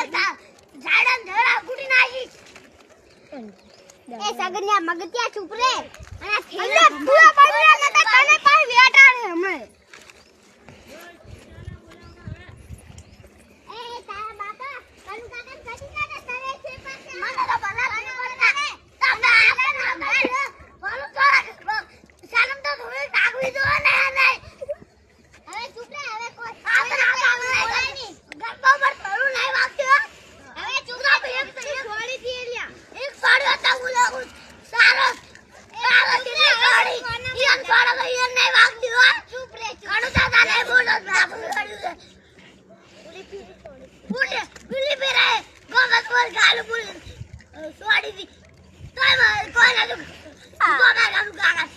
ઝાડમ ધરા ગુડી નાખી એ સગનિયા મગતિયા ચૂપ રે અને થેલા પૂરા પડ્યા નતા કાને પાઈ વેટા રે હમે એ તારા બાપા કનુ કાકા કદી કાકા તરે છે પાસે મને તો ભલા કનુ પડતા તમને આપે ના બોલું તો સાલમ તો થોડી નાખવી દો ને નહીં હવે ચૂપ રે હવે કોઈ આપણે નહીં ગપ્પો પર થોડું નહીં વાગતું હવે ચૂપ રે એક છોડી દી લ્યા એક છોડી હતા બોલો સારો સારો દી છોડી ઈન છોડો તો ઈન નહીં વાગતું હો ચૂપ રે કણુ દાદા નહીં બોલો બાપુ કર્યું છે પુલી પેરે ગોમત બોલ ગાલ બોલ છોડી દી તો કોઈ ના ગોમા ગાલુ ગાગા